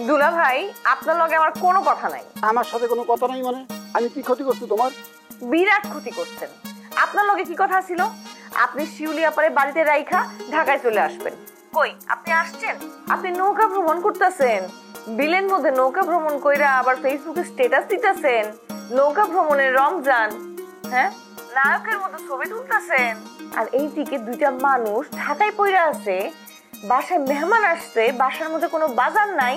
দুলা ভাই, আপনার লগে আমার কোনো কথা নাই। আমার সাথে কোনো কথা নাই মানে? আমি কি ক্ষতি করছি তোমার? বিরাট ক্ষতি করছেন। আপনার লগে কি কথা ছিল? আপনি শিউলি আপারে বাড়িতে রাইখা ঢাকায় চলে আসবেন। কই আপনি আসছেন? আপনি নৌকা ভ্রমণ করতেছেন, বিলের মধ্যে নৌকা ভ্রমণ কইরা আবার ফেসবুকে স্ট্যাটাস দিতেছেন নৌকা ভ্রমণের রমজান। হ্যাঁ, নায়কের মতো ছবি তুলতেছেন। আর এইদিকে দুইটা মানুষ ঢাকায় পইরা আছে, বাসায় মেহমান আসছে, বাসার মধ্যে কোনো বাজার নাই,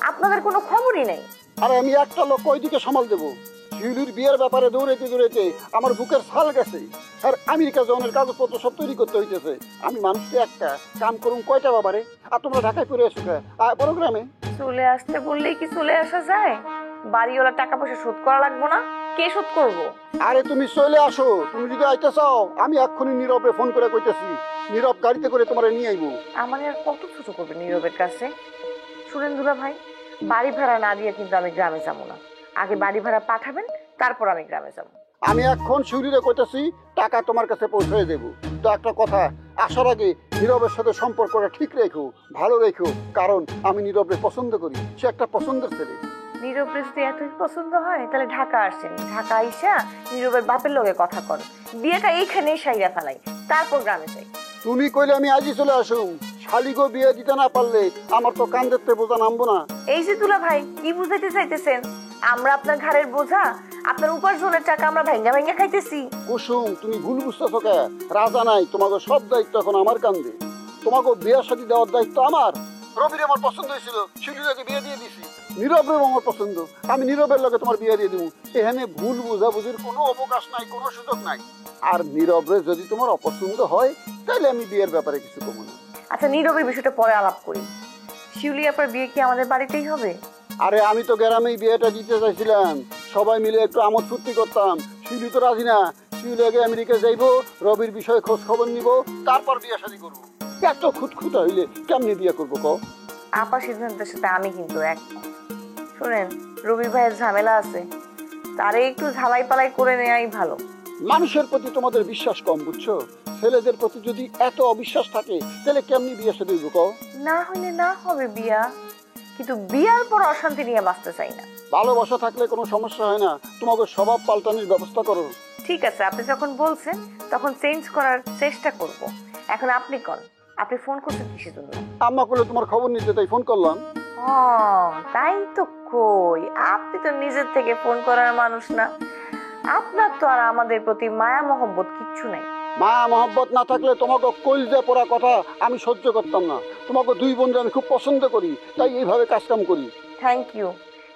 আপনাদের কোনো খবরই নাই। আরে আমি একটা লোক ওইদিকে সামাল দেবো? শিউলির বিয়ের ব্যাপারে দৌড়াইতে দৌড়াইতে আমার বুকের ছাল গেছে। আর আমেরিকা জনের কাগজপত্র সব তৈরি করতে হইতেছে। আমি মানুষকে একটা কাম করুন কয়টা বাবারে? আর তোমরা ঢাকায় পড়ে এসো প্রোগ্রামে চলে আসতে বললেই কি চলে আসা যায়? বাড়িওয়ালা টাকা পয়সা শোধ করা লাগবো না? কে শোধ করবো? আরে তুমি চলে আসো। তুমি যদি আইতে চাও আমি এক্ষুনি নীরবে ফোন করে কইতেছি, নীরব গাড়িতে করে তোমারে নিয়ে আইবো। আমার আর কত ছোট করবে নীরবের কাছে? শুনেন দুলা ভাই, বাড়ি ভাড়া না দিয়ে কিন্তু আমি গ্রামে যাবো না। আগে বাড়ি ভাড়া পাঠাবেন, তারপর আমি গ্রামে যাবো। আমি এখন শিউরিরে কইতেছি টাকা তোমার কাছে পৌঁছে দেবো। তো একটা কথা, আসার আগে নীরবের সাথে সম্পর্কটা ঠিক রেখো, ভালো রেখো, কারণ আমি নীরবকে পছন্দ করি। সে একটা পছন্দের ছেলে। নীরবের যদি এতই পছন্দ হয় তাহলে ঢাকা আসেন, ঢাকা আইসা নীরবের বাপের লগে কথা কর, বিয়েটা এইখানেই সাইরা ফেলাই, তারপর গ্রামে যাই। তুমি কইলে আমি আজই চলে আসুম। শালিগো বিয়ে দিতে না পারলে আমার তো কান দেখতে বোঝা নামবো না। এই যে দুলা ভাই, কি বুঝাইতে চাইতেছেন? আমরা আপনার ঘাড়ের বোঝা? আপনার উপার্জনের টাকা আমরা ভেঙ্গা ভেঙ্গা খাইতেছি? কুসুম, তুমি ভুল বুঝতেছো কে? রাজা নাই, তোমাকে সব দায়িত্ব এখন আমার কান্দে। তোমাকে বিয়ের সাথে দেওয়ার দায়িত্ব আমার। রবির আমার পছন্দ হয়েছিল, শিউলিকে বিয়ে দিয়ে দিছি। নীরবের আমার পছন্দ, আমি নীরবের লগে তোমার বিয়ে দিয়ে দিব। এখানে ভুল বুঝাবুঝির কোনো অবকাশ নাই, কোনো সুযোগ নাই। আর নীরবে যদি তোমার অপছন্দ হয় তাহলে আমি বিয়ের ব্যাপারে কিছু কমু না। আচ্ছা, নীরবের বিষয়টা পরে আলাপ করি। শিউলি আপার বিয়ে কি আমাদের বাড়িতেই হবে? আরে আমি তো গ্রামেই বিয়েটা দিতে চাইছিলাম, সবাই মিলে একটু আমোদ ফুর্তি করতাম। শিউলি তো রাজি না। শিউলি আগে আমেরিকা যাইবো, রবির বিষয়ে খোঁজ খবর নিব, তারপর বিয়ে শাদী করবো। এত খুঁতখুঁতা হইলে কেমনি বিয়ে করবো কও? আপা সিদ্ধান্তের সাথে আমি কিন্তু একমত। শোনেন, রবি ভাইয়ের ঝামেলা আছে, তারে একটু ঝালাই পালাই করে নেওয়াই ভালো। মানুষের প্রতি তোমাদের বিশ্বাস কম, বুঝছো? ছেলেদের প্রতি যদি এত অবিশ্বাস থাকে তাহলে কেমনি বিয়ে শাদী হইব কও? না হইলে না হবে বিয়া, কিন্তু বিয়ার পর অশান্তি নিয়ে বাঁচতে চাই না। ভালোবাসা থাকলে কোনো সমস্যা হয় না। তোমাকে স্বভাব পাল্টানোর ব্যবস্থা করো। ঠিক আছে, আপনি যখন বলছেন তখন চেঞ্জ করার চেষ্টা করব। এখন আপনি কোন, আপনি ফোন করছেন কিসের জন্য? আম্মা কইলো তোমার খবর নিতে, তাই ফোন করলাম। ও তাই তো। কই, আপনি তো নিজের থেকে ফোন করার মানুষ না। আপনার তো আর আমাদের প্রতি মায়া মহব্বত কিচ্ছু নাই। মায়া মহব্বত না থাকলে তোমাকে কলজে পড়া কথা আমি সহ্য করতাম না। তোমাকে দুই বোনকে আমি খুব পছন্দ করি, তাই এইভাবে কাজকাম করি। Thank you.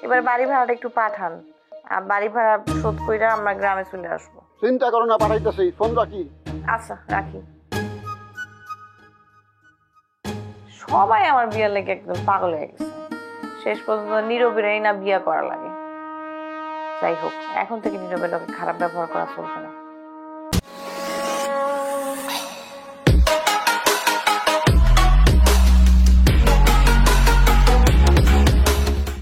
এবার বাড়ি ভাড়াটা একটু পাঠান, আর বাড়ি ভাড়া শোধ কইরা আমরা গ্রামে চলে আসবো। চিন্তা করো না, পাঠাইতেছি। ফোন রাখি। আচ্ছা, রাখি। সবাই আমার বিয়ের লেগে একদম পাগল হয়ে গেছে। শেষ পর্যন্ত নীরবেরই না বিয়ে করা লাগে। যাই হোক, এখন থেকে নীরবের লোকে খারাপ ব্যবহার করা চলবে না।